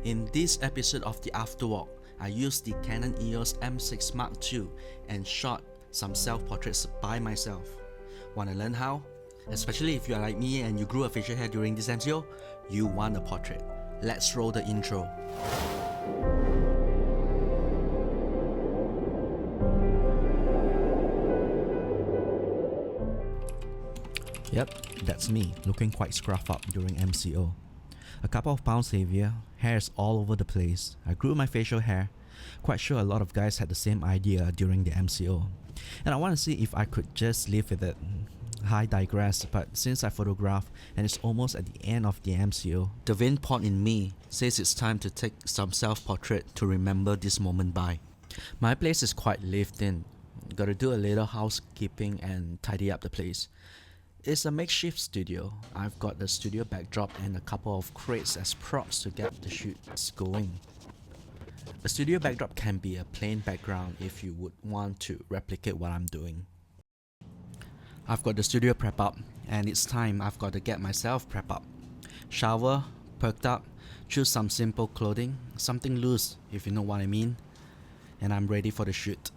In this episode of the Afterwalk, I used the Canon EOS M6 Mark II and shot some self-portraits by myself. Wanna learn how? Especially if you are like me and you grew a facial hair during this MCO, you want a portrait. Let's roll the intro. Yep, that's me, looking quite scruffed up during MCO. A couple of pounds heavier, hairs all over the place. I grew my facial hair. Quite sure a lot of guys had the same idea during the MCO. And I want to see if I could just live with it. I digress, but since I photograph and it's almost at the end of the MCO, the vein pot in me says it's time to take some self-portrait to remember this moment by. My place is quite lived in. Gotta do a little housekeeping and tidy up the place. It's a makeshift studio. I've got the studio backdrop and a couple of crates as props to get the shoots going. A studio backdrop can be a plain background if you would want to replicate what I'm doing. I've got the studio prep up, and it's time I've got to get myself prep up. Shower, perked up, choose some simple clothing, something loose if you know what I mean, and I'm ready for the shoot.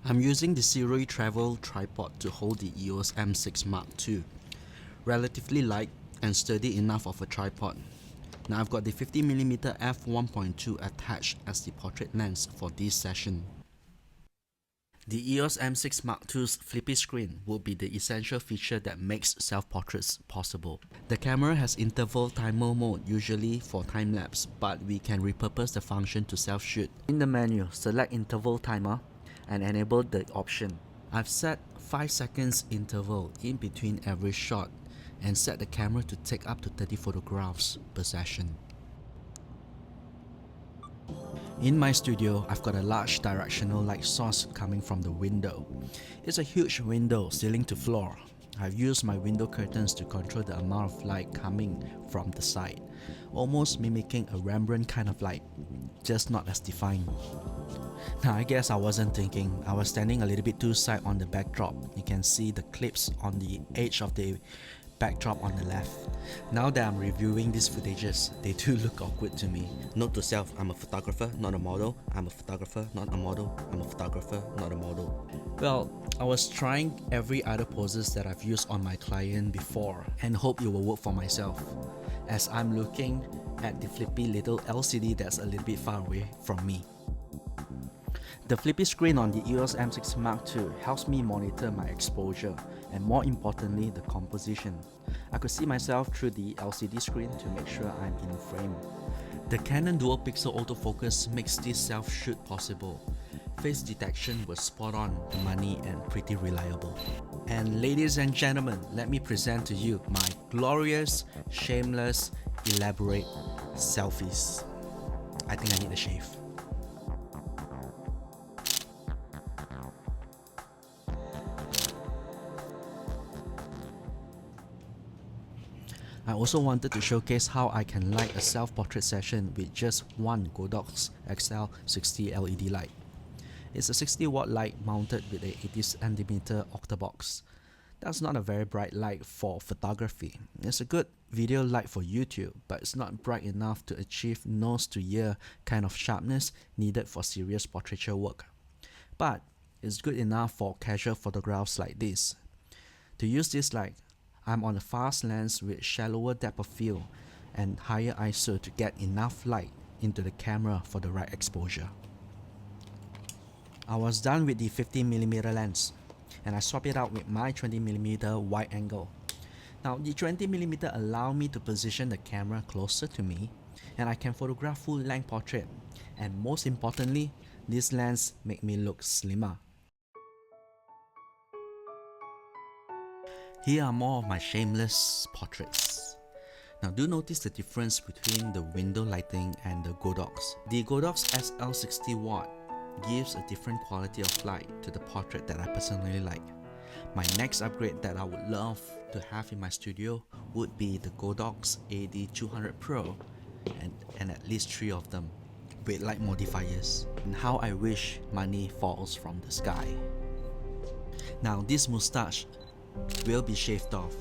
I'm using the Zero travel tripod to hold the EOS M6 Mark II. Relatively light and sturdy enough of a tripod. Now I've got the 50mm f1.2 attached as the portrait lens for this session. The EOS M6 Mark II's flippy screen will be the essential feature that makes self-portraits possible. The camera has interval timer mode usually for time-lapse, but we can repurpose the function to self-shoot. In the menu, select interval timer and enable the option. I've set 5 seconds interval in between every shot and set the camera to take up to 30 photographs per session. In my studio, I've got a large directional light source coming from the window. It's a huge window, ceiling to floor. I've used my window curtains to control the amount of light coming from the side, almost mimicking a Rembrandt kind of light, just not as defined. Now I guess I wasn't thinking, I was standing a little bit too side on the backdrop. You can see the clips on the edge of the backdrop on the left. Now that I'm reviewing these footages, they do look awkward to me. Note to self, I'm a photographer, not a model. I'm a photographer, not a model. I'm a photographer, not a model. Well, I was trying every other poses that I've used on my client before and hope it will work for myself, as I'm looking at the flippy little LCD that's a little bit far away from me. The flippy screen on the EOS M6 Mark II helps me monitor my exposure and, more importantly, the composition. I could see myself through the LCD screen to make sure I'm in frame. The Canon dual pixel autofocus makes this self-shoot possible. Face detection was spot on, money, and pretty reliable. And ladies and gentlemen, let me present to you my glorious, shameless, elaborate selfies. I think I need a shave. I also wanted to showcase how I can light a self-portrait session with just one Godox XL60 LED light. It's a 60-watt light mounted with a 80cm octabox. That's not a very bright light for photography. It's a good video light for YouTube, but it's not bright enough to achieve nose-to-ear kind of sharpness needed for serious portraiture work. But it's good enough for casual photographs like this. To use this light, I'm on a fast lens with shallower depth of field and higher ISO to get enough light into the camera for the right exposure. I was done with the 50mm lens and I swap it out with my 20mm wide angle. Now the 20mm allow me to position the camera closer to me and I can photograph full length portrait, and most importantly, this lens make me look slimmer. Here are more of my shameless portraits. Now do notice the difference between the window lighting and the Godox. The Godox SL60W gives a different quality of light to the portrait that I personally like. My next upgrade that I would love to have in my studio would be the Godox AD200 Pro and at least 3 of them with light modifiers. And how I wish money falls from the sky. Now this moustache will be shaved off.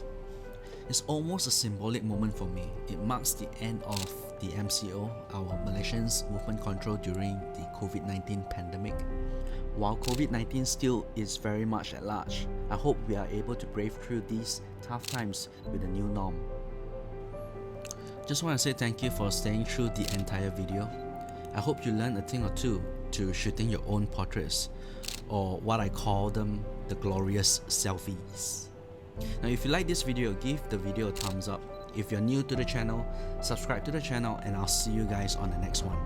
It's almost a symbolic moment for me. It marks the end of the MCO, our Malaysians movement control during the COVID-19 pandemic. While COVID-19 still is very much at large, I hope we are able to brave through these tough times with the new norm. Just want to say thank you for staying through the entire video. I hope you learned a thing or two to shooting your own portraits, or what I call them, the glorious selfies. Now if you like this video, give the video a thumbs up. If you're new to the channel, subscribe to the channel, and I'll see you guys on the next one.